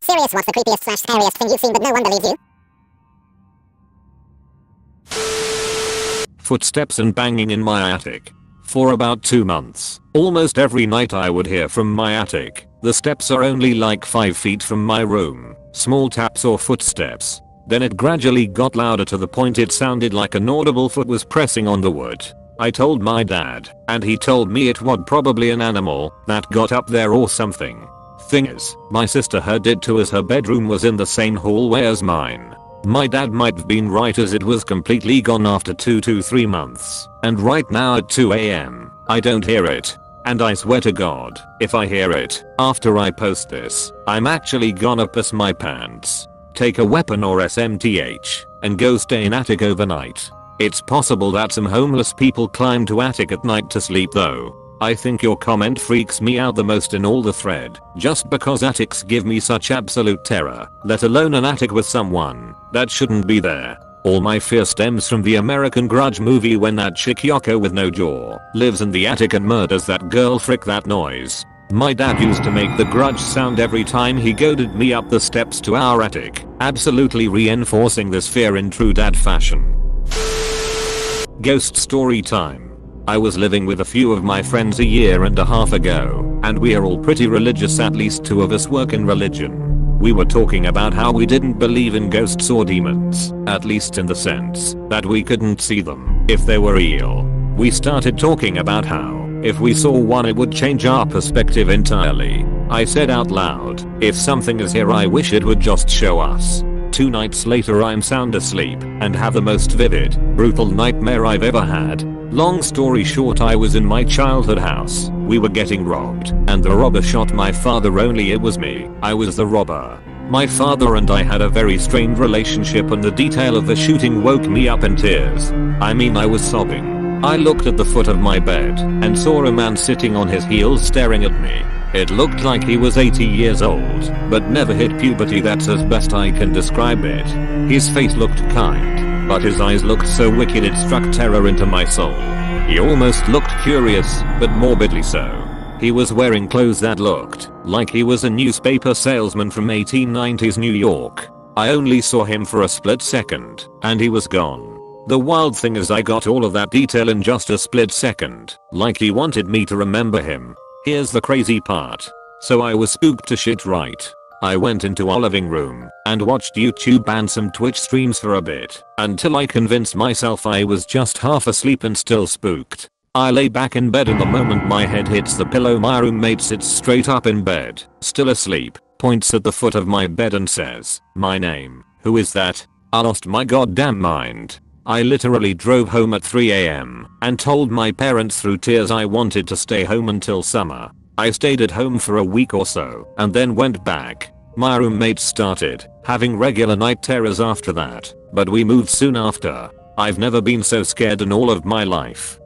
Serious, what's the creepiest / scariest thing you've seen but no one believes you? Footsteps and banging in my attic. For about 2 months, almost every night I would hear from my attic. The steps are only like 5 feet from my room, small taps or footsteps. Then it gradually got louder to the point it sounded like an audible foot was pressing on the wood. I told my dad, and he told me it was probably an animal that got up there or something. Thing is, my sister heard it too, as her bedroom was in the same hallway as mine. My dad might have been right, as it was completely gone after 2 to 3 months, and right now at 2 AM, I don't hear it. And I swear to God, if I hear it after I post this, I'm actually gonna piss my pants. Take a weapon or SMTH and go stay in attic overnight. It's possible that some homeless people climb to attic at night to sleep though. I think your comment freaks me out the most in all the thread, just because attics give me such absolute terror, let alone an attic with someone that shouldn't be there. All my fear stems from the American Grudge movie, when that chick Yoko with no jaw lives in the attic and murders that girl. Frick that noise. My dad used to make the Grudge sound every time he goaded me up the steps to our attic, absolutely reinforcing this fear in true dad fashion. Ghost story time. I was living with a few of my friends a year and a half ago, and we are all pretty religious, at least 2 of us work in religion. We were talking about how we didn't believe in ghosts or demons, at least in the sense that we couldn't see them if they were real. We started talking about how, if we saw one, it would change our perspective entirely. I said out loud, if something is here, I wish it would just show us. 2 nights later I'm sound asleep and have the most vivid, brutal nightmare I've ever had. Long story short, I was in my childhood house. We were getting robbed, and the robber shot my father, only it was me. I was the robber. My father and I had a very strained relationship, and the detail of the shooting woke me up in tears. I mean, I was sobbing. I looked at the foot of my bed and saw a man sitting on his heels staring at me. It looked like he was 80 years old, but never hit puberty. That's as best I can describe it. His face looked kind, but his eyes looked so wicked it struck terror into my soul. He almost looked curious, but morbidly so. He was wearing clothes that looked like he was a newspaper salesman from 1890s New York. I only saw him for a split second, and he was gone. The wild thing is, I got all of that detail in just a split second, like he wanted me to remember him. Here's the crazy part. So I was spooked to shit, right? I went into our living room and watched YouTube and some Twitch streams for a bit, until I convinced myself I was just half asleep and still spooked. I lay back in bed, and the moment my head hits the pillow, my roommate sits straight up in bed, still asleep, points at the foot of my bed and says, "My name. Who is that?" I lost my goddamn mind. I literally drove home at 3 AM and told my parents through tears I wanted to stay home until summer. I stayed at home for a week or so and then went back. My roommate started having regular night terrors after that, but we moved soon after. I've never been so scared in all of my life.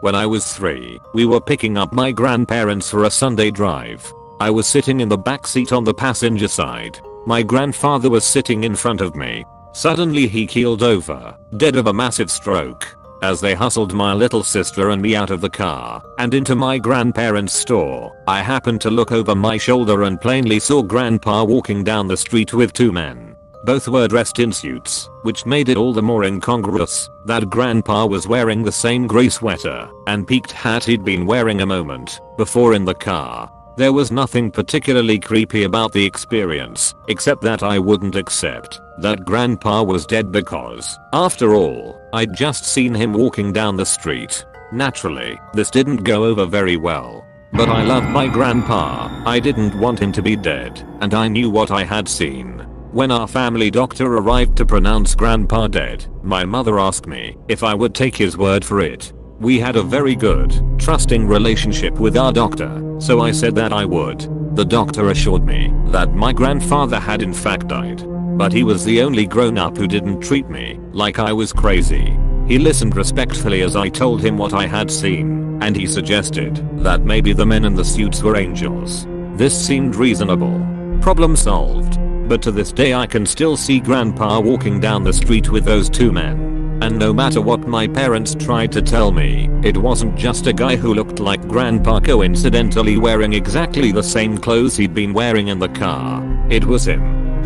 When I was 3, we were picking up my grandparents for a Sunday drive. I was sitting in the back seat on the passenger side. My grandfather was sitting in front of me. Suddenly he keeled over, dead of a massive stroke. As they hustled my little sister and me out of the car and into my grandparents' store, I happened to look over my shoulder and plainly saw Grandpa walking down the street with 2 men. Both were dressed in suits, which made it all the more incongruous that Grandpa was wearing the same gray sweater and peaked hat he'd been wearing a moment before in the car. There was nothing particularly creepy about the experience, except that I wouldn't accept that Grandpa was dead, because, after all, I'd just seen him walking down the street. Naturally, this didn't go over very well. But I loved my grandpa. I didn't want him to be dead, and I knew what I had seen. When our family doctor arrived to pronounce Grandpa dead, my mother asked me if I would take his word for it. We had a very good, trusting relationship with our doctor, so I said that I would. The doctor assured me that my grandfather had in fact died, but he was the only grown-up who didn't treat me like I was crazy. He listened respectfully as I told him what I had seen, and he suggested that maybe the men in the suits were angels. This seemed reasonable. Problem solved. But to this day I can still see Grandpa walking down the street with those 2 men. And no matter what my parents tried to tell me, it wasn't just a guy who looked like Grandpa coincidentally wearing exactly the same clothes he'd been wearing in the car. It was him.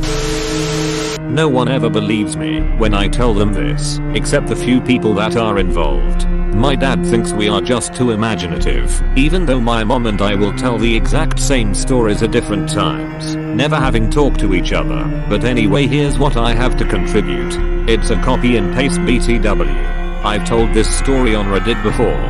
No one ever believes me when I tell them this, except the few people that are involved. My dad thinks we are just too imaginative, even though my mom and I will tell the exact same stories at different times, never having talked to each other. But anyway, here's what I have to contribute. It's a copy and paste BTW. I've told this story on Reddit before.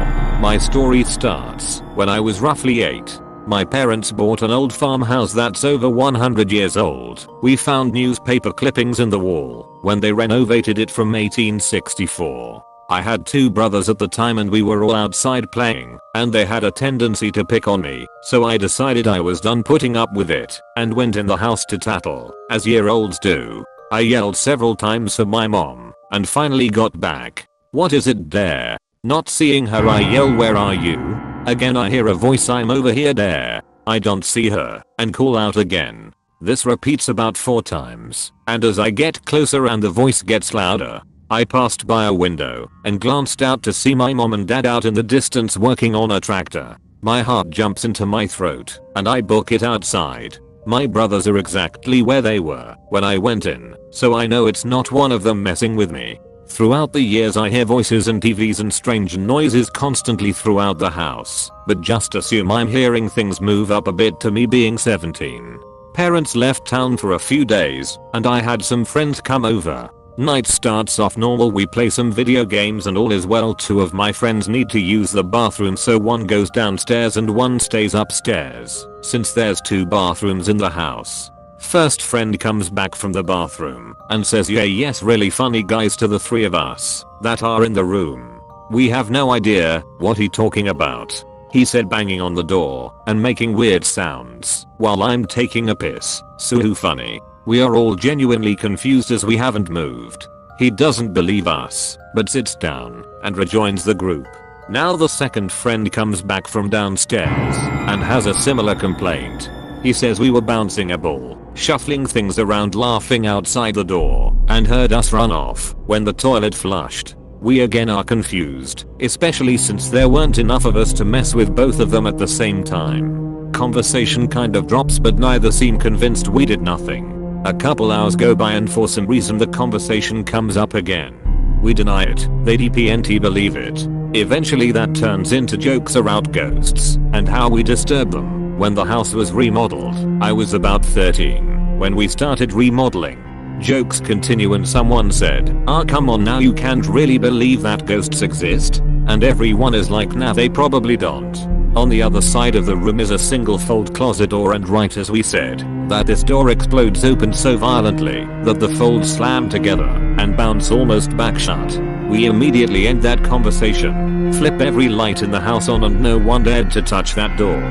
My story starts when I was roughly 8. My parents bought an old farmhouse that's over 100 years old. We found newspaper clippings in the wall when they renovated it from 1864. I had 2 brothers at the time and we were all outside playing, and they had a tendency to pick on me, so I decided I was done putting up with it and went in the house to tattle, as year-olds do. I yelled several times for my mom and finally got back. "What is it there?" Not seeing her, I yell, "Where are you?" Again I hear a voice, "I'm over here there." I don't see her and call out again. This repeats about 4 times, and as I get closer and the voice gets louder, I passed by a window and glanced out to see my mom and dad out in the distance working on a tractor. My heart jumps into my throat and I book it outside. My brothers are exactly where they were when I went in, so I know it's not one of them messing with me. Throughout the years I hear voices and TVs and strange noises constantly throughout the house, but just assume I'm hearing things move up a bit to me being 17. Parents left town for a few days and I had some friends come over. Night starts off normal, we play some video games and all is well. 2 of my friends need to use the bathroom, so one goes downstairs and one stays upstairs, since there's 2 bathrooms in the house. First friend comes back from the bathroom and says, "Yeah, yes, really funny guys," to the 3 of us that are in the room. We have no idea what he talking about. He said banging on the door and making weird sounds while I'm taking a piss. So funny. We are all genuinely confused as we haven't moved. He doesn't believe us, but sits down and rejoins the group. Now the second friend comes back from downstairs and has a similar complaint. He says we were bouncing a ball, shuffling things around, laughing outside the door, and heard us run off when the toilet flushed. We again are confused, especially since there weren't enough of us to mess with both of them at the same time. Conversation kind of drops, but neither seem convinced we did nothing. A couple hours go by and for some reason the conversation comes up again. We deny it, they DPNT believe it. Eventually that turns into jokes about ghosts and how we disturb them. When the house was remodeled, I was about 13 when we started remodeling. Jokes continue and someone said, "Ah, come on now, you can't really believe that ghosts exist?" And everyone is like, "Nah, they probably don't." On the other side of the room is a single fold closet door, and right as we said that, this door explodes open so violently that the folds slam together and bounce almost back shut. We immediately end that conversation, flip every light in the house on, and no one dared to touch that door.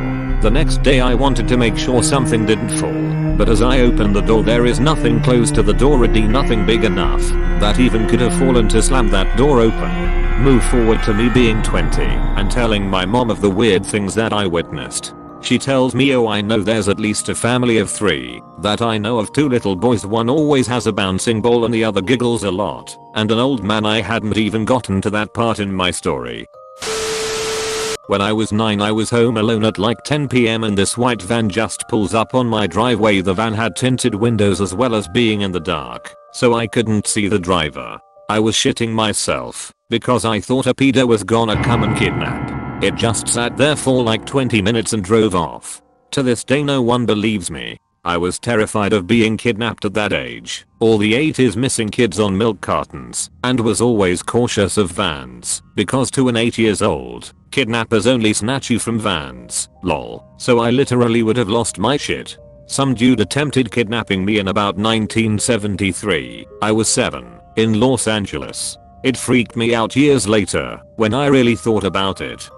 The next day I wanted to make sure something didn't fall, but as I open the door there is nothing close to the door, nothing big enough that even could have fallen to slam that door open. Move forward to me being 20 and telling my mom of the weird things that I witnessed. She tells me, "Oh, I know there's at least a family of 3 that I know of, 2 little boys, one always has a bouncing ball and the other giggles a lot, and an old man." I hadn't even gotten to that part in my story. When I was 9 I was home alone at like 10 PM and this white van just pulls up on my driveway. The van had tinted windows as well as being in the dark, so I couldn't see the driver. I was shitting myself because I thought a pedo was gonna come and kidnap. It just sat there for like 20 minutes and drove off. To this day no one believes me. I was terrified of being kidnapped at that age. All the 80s missing kids on milk cartons, and was always cautious of vans because to an 8 years old, kidnappers only snatch you from vans, lol. So I literally would have lost my shit. Some dude attempted kidnapping me in about 1973. I was 7, in Los Angeles. It freaked me out years later when I really thought about it.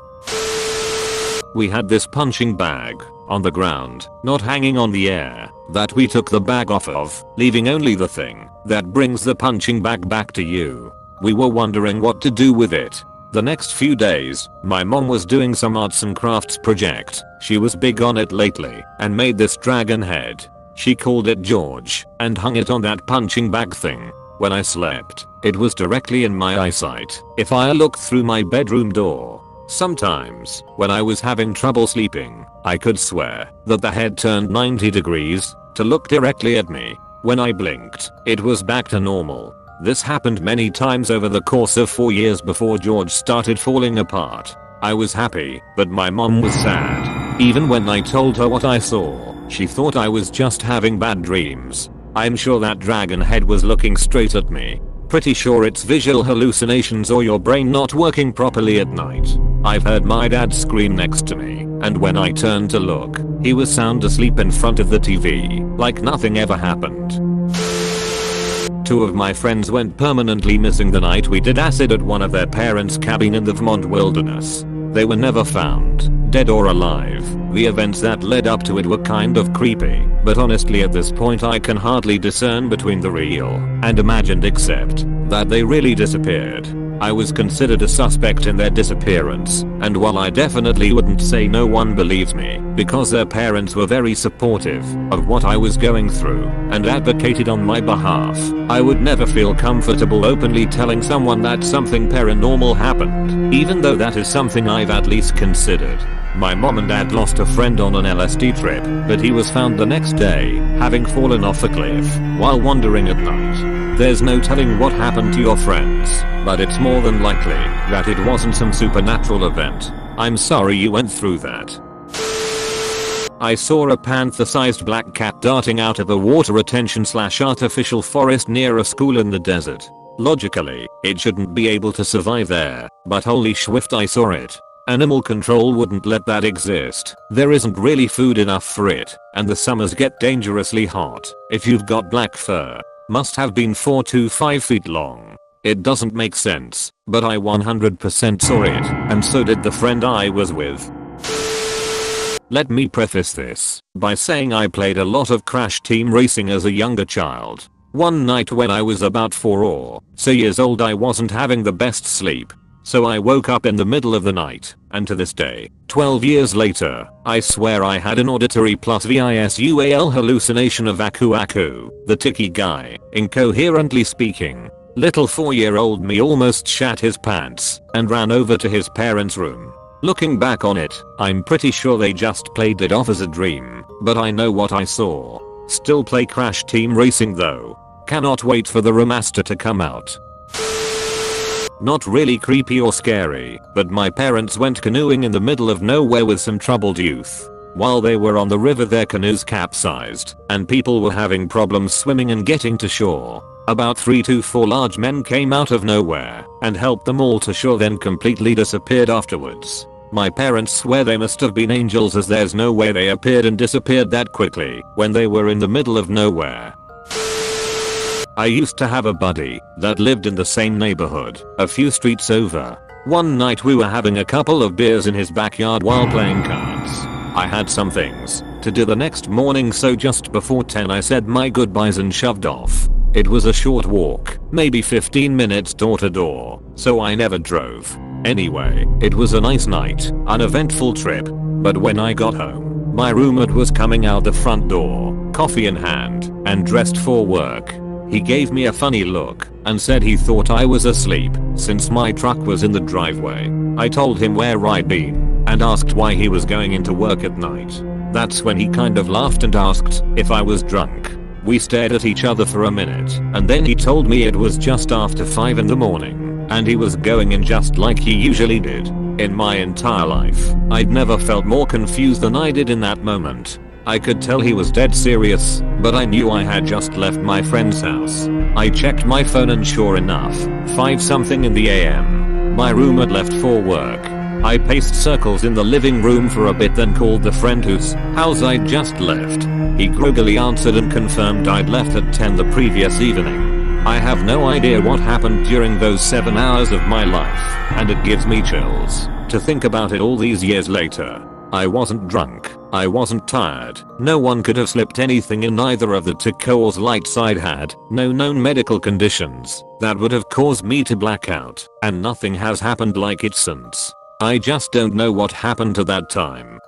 We had this punching bag on the ground, not hanging on the air, that we took the bag off of, leaving only the thing that brings the punching bag back to you. We were wondering what to do with it. The next few days, my mom was doing some arts and crafts project. She was big on it lately and made this dragon head. She called it George and hung it on that punching bag thing. When I slept, it was directly in my eyesight if I looked through my bedroom door. Sometimes, when I was having trouble sleeping, I could swear that the head turned 90 degrees to look directly at me. When I blinked, it was back to normal. This happened many times over the course of 4 years before George started falling apart. I was happy, but my mom was sad. Even when I told her what I saw, she thought I was just having bad dreams. I'm sure that dragon head was looking straight at me. Pretty sure it's visual hallucinations or your brain not working properly at night. I've heard my dad scream next to me, and when I turned to look, he was sound asleep in front of the TV, like nothing ever happened. 2 of my friends went permanently missing the night we did acid at one of their parents' cabin in the Vermont wilderness. They were never found, dead or alive. The events that led up to it were kind of creepy, but honestly at this point I can hardly discern between the real and imagined except that they really disappeared. I was considered a suspect in their disappearance, and while I definitely wouldn't say no one believes me, because their parents were very supportive of what I was going through and advocated on my behalf, I would never feel comfortable openly telling someone that something paranormal happened, even though that is something I've at least considered. My mom and dad lost a friend on an LSD trip, but he was found the next day, having fallen off a cliff while wandering at night. There's no telling what happened to your friends, but it's more than likely that it wasn't some supernatural event. I'm sorry you went through that. I saw a panther-sized black cat darting out of a water retention/artificial forest near a school in the desert. Logically, it shouldn't be able to survive there, but holy swift I saw it. Animal control wouldn't let that exist. There isn't really food enough for it, and the summers get dangerously hot. If you've got black fur, must have been 4 to 5 feet long. It doesn't make sense, but I 100% saw it, and so did the friend I was with. Let me preface this by saying I played a lot of Crash Team Racing as a younger child. One night when I was about 4 or so years old I wasn't having the best sleep. So I woke up in the middle of the night, and to this day, 12 years later, I swear I had an auditory plus visual hallucination of Aku Aku, the tiki guy, incoherently speaking. Little 4-year-old me almost shat his pants and ran over to his parents' room. Looking back on it, I'm pretty sure they just played it off as a dream, but I know what I saw. Still play Crash Team Racing though. Cannot wait for the remaster to come out. Not really creepy or scary, but my parents went canoeing in the middle of nowhere with some troubled youth. While they were on the river their canoes capsized, and people were having problems swimming and getting to shore. About 3 to 4 large men came out of nowhere and helped them all to shore, then completely disappeared afterwards. My parents swear they must have been angels, as there's no way they appeared and disappeared that quickly when they were in the middle of nowhere. I used to have a buddy that lived in the same neighborhood, a few streets over. One night we were having a couple of beers in his backyard while playing cards. I had some things to do the next morning, so just before 10 I said my goodbyes and shoved off. It was a short walk, maybe 15 minutes door to door, so I never drove. Anyway, it was a nice night, uneventful trip, but when I got home, my roommate was coming out the front door, coffee in hand, and dressed for work. He gave me a funny look and said he thought I was asleep since my truck was in the driveway. I told him where I'd been and asked why he was going into work at night. That's when he kind of laughed and asked if I was drunk. We stared at each other for a minute, and then he told me it was just after 5 in the morning and he was going in just like he usually did. In my entire life, I'd never felt more confused than I did in that moment. I could tell he was dead serious, but I knew I had just left my friend's house. I checked my phone and sure enough, 5 something in the AM, my roommate left for work. I paced circles in the living room for a bit, then called the friend whose house I'd just left. He groggily answered and confirmed I'd left at 10 the previous evening. I have no idea what happened during those 7 hours of my life, and it gives me chills to think about it all these years later. I wasn't drunk, I wasn't tired, no one could have slipped anything in either of the two cause lights I'd had, no known medical conditions that would have caused me to black out, and nothing has happened like it since. I just don't know what happened to that time.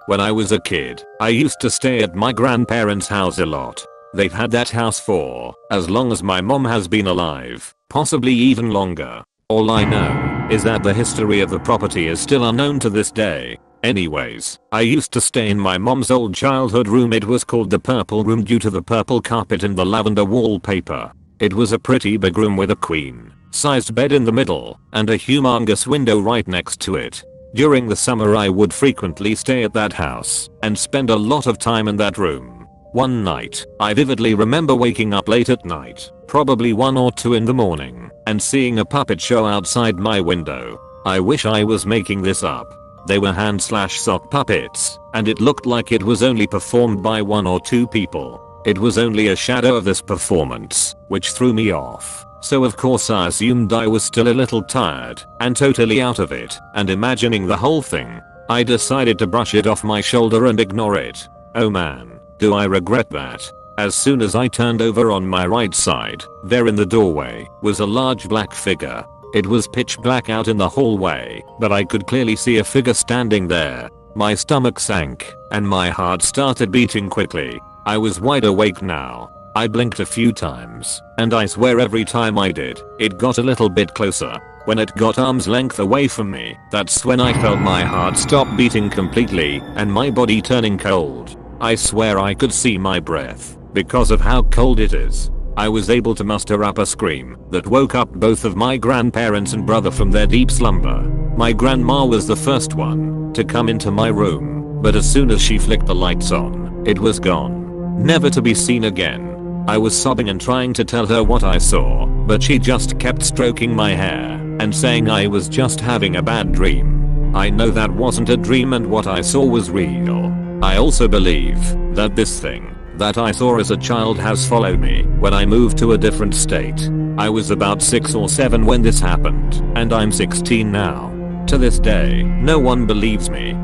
When I was a kid, I used to stay at my grandparents' house a lot. They've had that house for as long as my mom has been alive, possibly even longer. All I know is that the history of the property is still unknown to this day. Anyways, I used to stay in my mom's old childhood room. It was called the purple room due to the purple carpet and the lavender wallpaper. It was a pretty big room with a queen-sized bed in the middle and a humongous window right next to it. During the summer I would frequently stay at that house and spend a lot of time in that room. One night, I vividly remember waking up late at night, probably 1 or 2 in the morning, and seeing a puppet show outside my window. I wish I was making this up. They were hand/sock puppets, and it looked like it was only performed by 1 or 2 people. It was only a shadow of this performance, which threw me off. So of course I assumed I was still a little tired and totally out of it, and imagining the whole thing, I decided to brush it off my shoulder and ignore it. Oh man, do I regret that. As soon as I turned over on my right side, there in the doorway was a large black figure. It was pitch black out in the hallway, but I could clearly see a figure standing there. My stomach sank, and my heart started beating quickly. I was wide awake now. I blinked a few times, and I swear every time I did, it got a little bit closer. When it got arm's length away from me, that's when I felt my heart stop beating completely and my body turning cold. I swear I could see my breath because of how cold it is. I was able to muster up a scream that woke up both of my grandparents and brother from their deep slumber. My grandma was the first one to come into my room, but as soon as she flicked the lights on, it was gone, never to be seen again. I was sobbing and trying to tell her what I saw, but she just kept stroking my hair and saying I was just having a bad dream. I know that wasn't a dream and what I saw was real. I also believe that this thing that I saw as a child has followed me when I moved to a different state. I was about 6 or 7 when this happened, and I'm 16 now. To this day, no one believes me.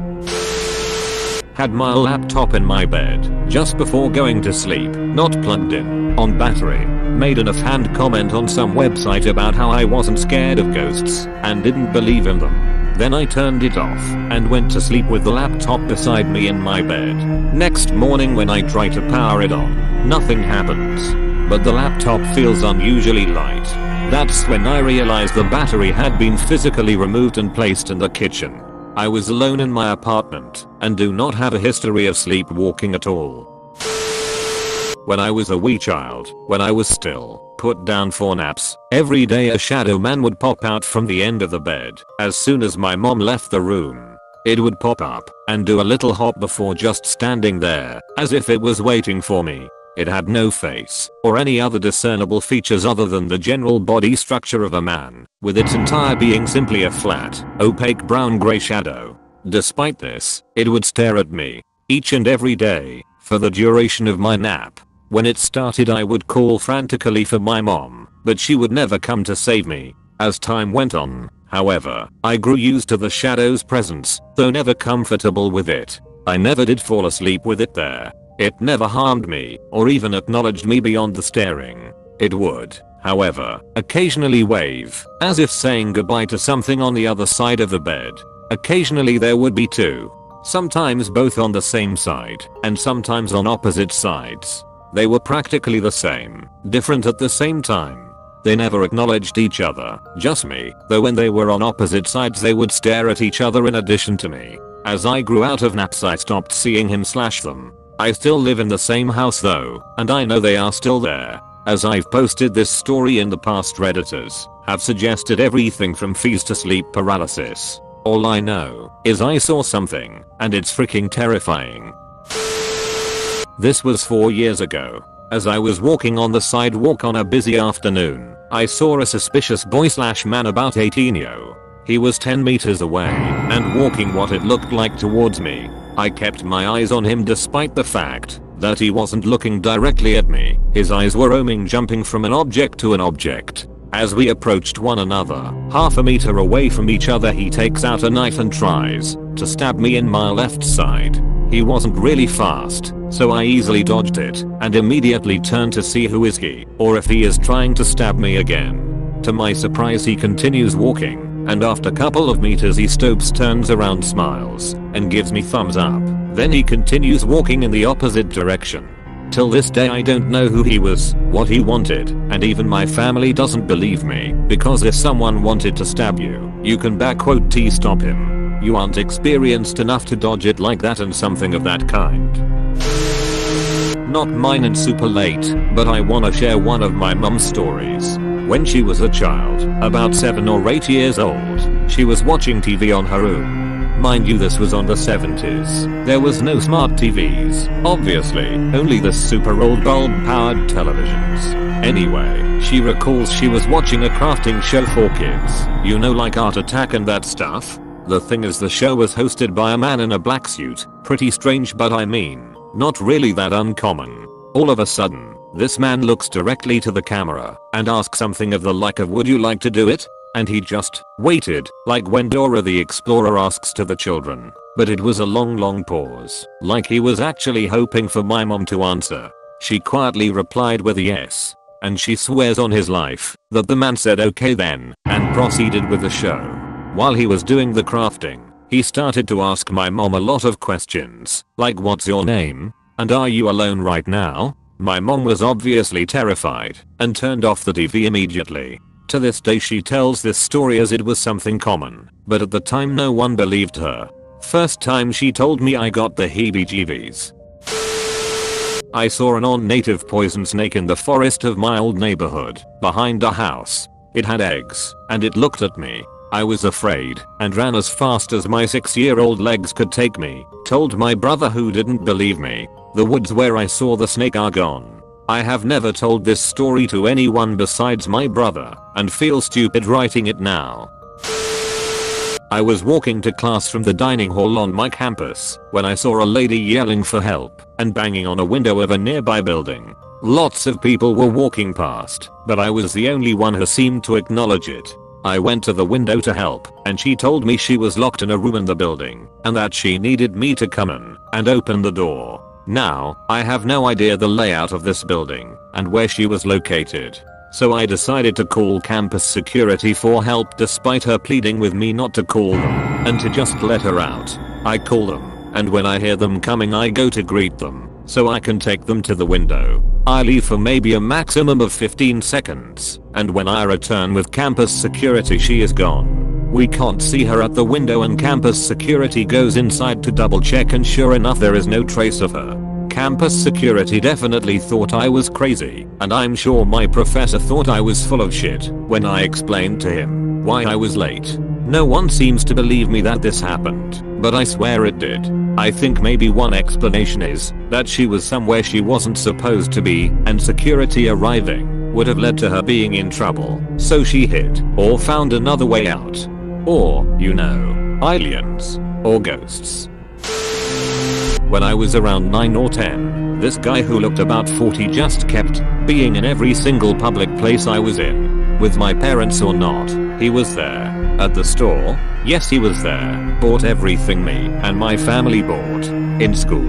Had my laptop in my bed just before going to sleep, not plugged in, on battery. Made an offhand comment on some website about how I wasn't scared of ghosts and didn't believe in them. Then I turned it off and went to sleep with the laptop beside me in my bed. Next morning when I try to power it on, nothing happens. But the laptop feels unusually light. That's when I realized the battery had been physically removed and placed in the kitchen. I was alone in my apartment and do not have a history of sleepwalking at all. When I was a wee child, when I was still put down for naps, every day a shadow man would pop out from the end of the bed. As soon as my mom left the room, it would pop up and do a little hop before just standing there, as if it was waiting for me. It had no face or any other discernible features other than the general body structure of a man, with its entire being simply a flat, opaque brown-gray shadow. Despite this, it would stare at me each and every day for the duration of my nap. When it started I would call frantically for my mom, but she would never come to save me. As time went on, however, I grew used to the shadow's presence, though never comfortable with it. I never did fall asleep with it there. It never harmed me, or even acknowledged me beyond the staring. It would, however, occasionally wave, as if saying goodbye to something on the other side of the bed. Occasionally there would be 2. Sometimes both on the same side, and sometimes on opposite sides. They were practically the same, different at the same time. They never acknowledged each other, just me, though when they were on opposite sides they would stare at each other in addition to me. As I grew out of naps I stopped seeing him/them. I still live in the same house though, and I know they are still there. As I've posted this story in the past, Redditors have suggested everything from fees to sleep paralysis. All I know is I saw something, and it's freaking terrifying. This was 4 years ago. As I was walking on the sidewalk on a busy afternoon, I saw a suspicious boy/man about 18. He was 10 meters away and walking what it looked like towards me. I kept my eyes on him despite the fact that he wasn't looking directly at me. His eyes were roaming, jumping from an object to an object. As we approached one another, half a meter away from each other, he takes out a knife and tries to stab me in my left side. He wasn't really fast, so I easily dodged it and immediately turned to see who is he, or if he is trying to stab me again. To my surprise he continues walking, and after a couple of meters he stops, turns around, smiles, and gives me thumbs up. Then he continues walking in the opposite direction. Till this day I don't know who he was, what he wanted, and even my family doesn't believe me, because if someone wanted to stab you, you can stop him. You aren't experienced enough to dodge it like that and something of that kind. Not mine and super late, but I wanna share one of my mum's stories. When she was a child, about 7 or 8 years old, she was watching TV on her own. Mind you, this was on the 70s. There was no smart TVs, obviously, only the super old bulb powered televisions. Anyway, she recalls she was watching a crafting show for kids, you know, like Art Attack and that stuff. The thing is, the show was hosted by a man in a black suit, pretty strange, but I mean, not really that uncommon. All of a sudden, this man looks directly to the camera and asks something of the like of, "Would you like to do it?" And he just waited, like when Dora the Explorer asks to the children. But it was a long pause, like he was actually hoping for my mom to answer. She quietly replied with a yes, and she swears on his life that the man said okay then, and proceeded with the show. While he was doing the crafting, he started to ask my mom a lot of questions, like, "What's your name? And are you alone right now?" My mom was obviously terrified and turned off the TV immediately. To this day she tells this story as it was something common, but at the time no one believed her. First time she told me, I got the heebie-jeebies. I saw a non-native poison snake in the forest of my old neighborhood, behind a house. It had eggs, and it looked at me. I was afraid, and ran as fast as my 6-year-old legs could take me. Told my brother, who didn't believe me. The woods where I saw the snake are gone. I have never told this story to anyone besides my brother, and feel stupid writing it now. I was walking to class from the dining hall on my campus when I saw a lady yelling for help and banging on a window of a nearby building. Lots of people were walking past, but I was the only one who seemed to acknowledge it. I went to the window to help, and she told me she was locked in a room in the building and that she needed me to come in and open the door. Now, I have no idea the layout of this building and where she was located. So I decided to call campus security for help despite her pleading with me not to call them and to just let her out. I call them, and when I hear them coming I go to greet them so I can take them to the window. I leave for maybe a maximum of 15 seconds, and when I return with campus security she is gone. We can't see her at the window, and campus security goes inside to double check, and sure enough there is no trace of her. Campus security definitely thought I was crazy, and I'm sure my professor thought I was full of shit when I explained to him why I was late. No one seems to believe me that this happened, but I swear it did. I think maybe one explanation is that she was somewhere she wasn't supposed to be, and security arriving would have led to her being in trouble, so she hid or found another way out. Or, you know, aliens or ghosts. When I was around 9 or 10, this guy who looked about 40 just kept being in every single public place I was in. With my parents or not, he was there. At the store, yes he was there. Bought everything me and my family bought. In school,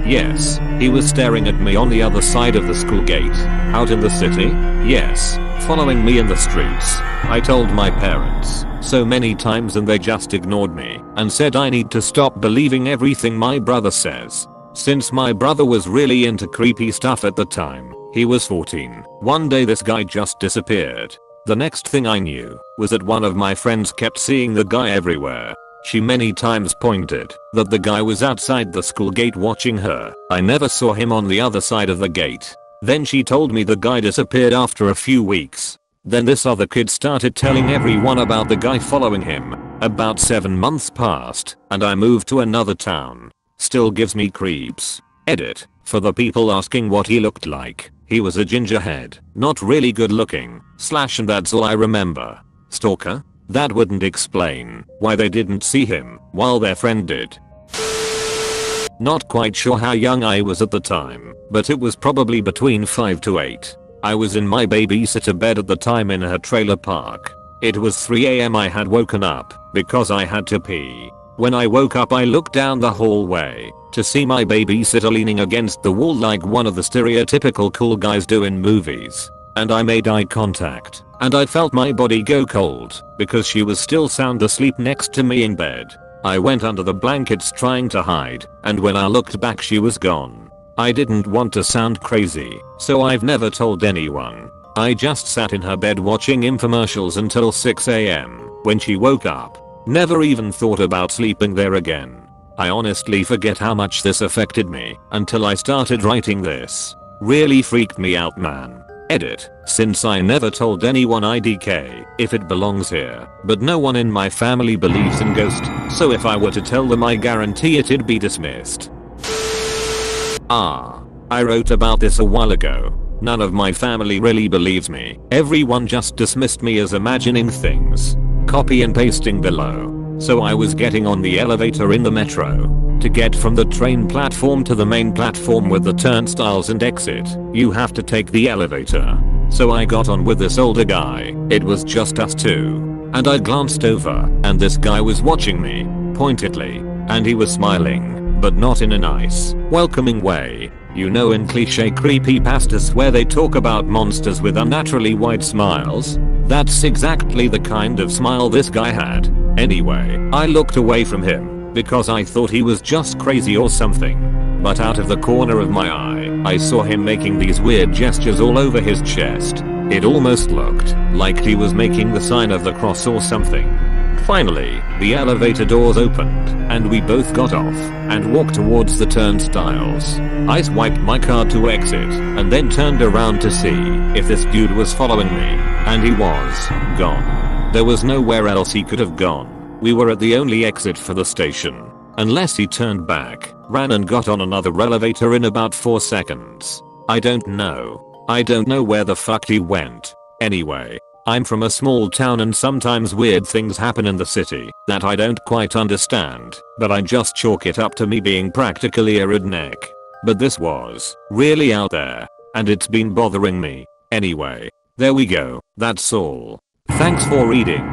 yes, he was staring at me on the other side of the school gate. Out in the city, yes, following me in the streets. I told my parents so many times and they just ignored me and said I need to stop believing everything my brother says. Since my brother was really into creepy stuff at the time, he was 14. One day this guy just disappeared. The next thing I knew was that one of my friends kept seeing the guy everywhere. She many times pointed that the guy was outside the school gate watching her. I never saw him on the other side of the gate. Then she told me the guy disappeared after a few weeks. Then this other kid started telling everyone about the guy following him. About 7 months passed, and I moved to another town. Still gives me creeps. Edit. For the people asking what he looked like, he was a gingerhead, not really good looking, / and that's all I remember. Stalker? That wouldn't explain why they didn't see him while their friend did. Not quite sure how young I was at the time, but it was probably between 5 to 8. I was in my babysitter bed at the time in her trailer park. It was 3 AM. I had woken up because I had to pee. When I woke up I looked down the hallway to see my babysitter leaning against the wall like one of the stereotypical cool guys do in movies. And I made eye contact, and I felt my body go cold because she was still sound asleep next to me in bed. I went under the blankets trying to hide, and when I looked back she was gone. I didn't want to sound crazy, so I've never told anyone. I just sat in her bed watching infomercials until 6 AM when she woke up. Never even thought about sleeping there again. I honestly forget how much this affected me until I started writing this. Really freaked me out, man. Edit. Since I never told anyone IDK if it belongs here, but no one in my family believes in ghosts, so if I were to tell them I guarantee it'd be dismissed. I wrote about this a while ago. None of my family really believes me. Everyone just dismissed me as imagining things. Copy and pasting below. So I was getting on the elevator in the metro. To get from the train platform to the main platform with the turnstiles and exit, you have to take the elevator. So I got on with this older guy. It was just us two. And I glanced over, and this guy was watching me, pointedly, and he was smiling, but not in a nice, welcoming way. You know, in cliche creepypastas where they talk about monsters with unnaturally wide smiles? That's exactly the kind of smile this guy had. Anyway, I looked away from him because I thought he was just crazy or something. But out of the corner of my eye, I saw him making these weird gestures all over his chest. It almost looked like he was making the sign of the cross or something. Finally, the elevator doors opened, and we both got off and walked towards the turnstiles. I swiped my card to exit, and then turned around to see if this dude was following me, and he was gone. There was nowhere else he could have gone. We were at the only exit for the station. Unless he turned back, ran and got on another elevator in about 4 seconds. I don't know. I don't know where the fuck he went. Anyway, I'm from a small town and sometimes weird things happen in the city that I don't quite understand, but I just chalk it up to me being practically a redneck. But this was really out there, and it's been bothering me. Anyway, there we go. That's all. Thanks for reading.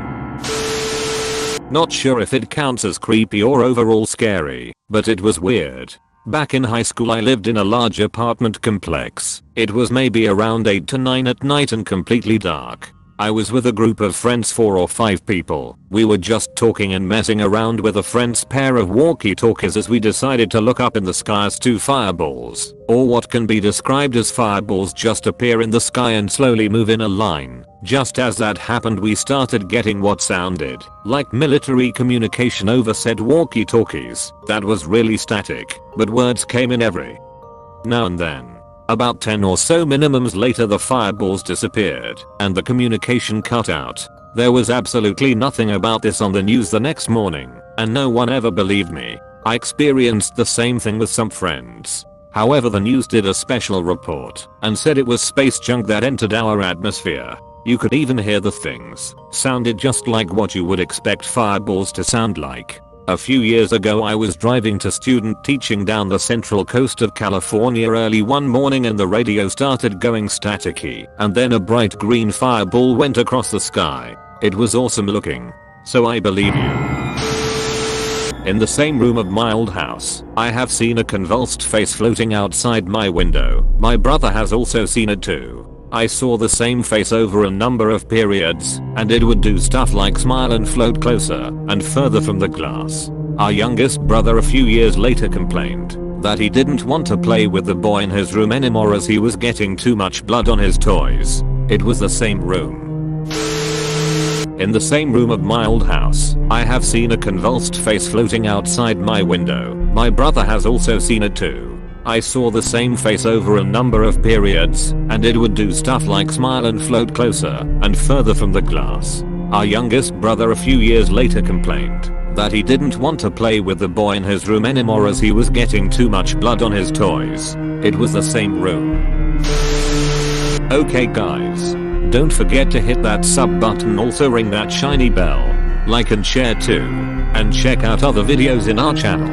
Not sure if it counts as creepy or overall scary, but it was weird. Back in high school I lived in a large apartment complex. It was maybe around 8 to 9 at night and completely dark. I was with a group of friends, 4 or 5 people. We were just talking and messing around with a friend's pair of walkie-talkies as we decided to look up in the sky as 2 fireballs, or what can be described as fireballs, just appear in the sky and slowly move in a line. Just as that happened, we started getting what sounded like military communication over said walkie-talkies. That was really static, but words came in every now and then. About 10 or so minimums later the fireballs disappeared and the communication cut out. There was absolutely nothing about this on the news the next morning, and no one ever believed me. I experienced the same thing with some friends. However, the news did a special report and said it was space junk that entered our atmosphere. You could even hear the things. Sounded just like what you would expect fireballs to sound like. A few years ago I was driving to student teaching down the central coast of California early one morning and the radio started going staticky, and then a bright green fireball went across the sky. It was awesome looking. So I believe you. In the same room of my old house, I have seen a convulsed face floating outside my window. My brother has also seen it too. I saw the same face over a number of periods, and it would do stuff like smile and float closer and further from the glass. Our youngest brother a few years later complained that he didn't want to play with the boy in his room anymore as he was getting too much blood on his toys. It was the same room. In the same room of my old house, I have seen a convulsed face floating outside my window. My brother has also seen it too. I saw the same face over a number of periods, and it would do stuff like smile and float closer and further from the glass. Our youngest brother a few years later complained that he didn't want to play with the boy in his room anymore as he was getting too much blood on his toys. It was the same room. Okay guys, don't forget to hit that sub button, also ring that shiny bell, like and share too, and check out other videos in our channel.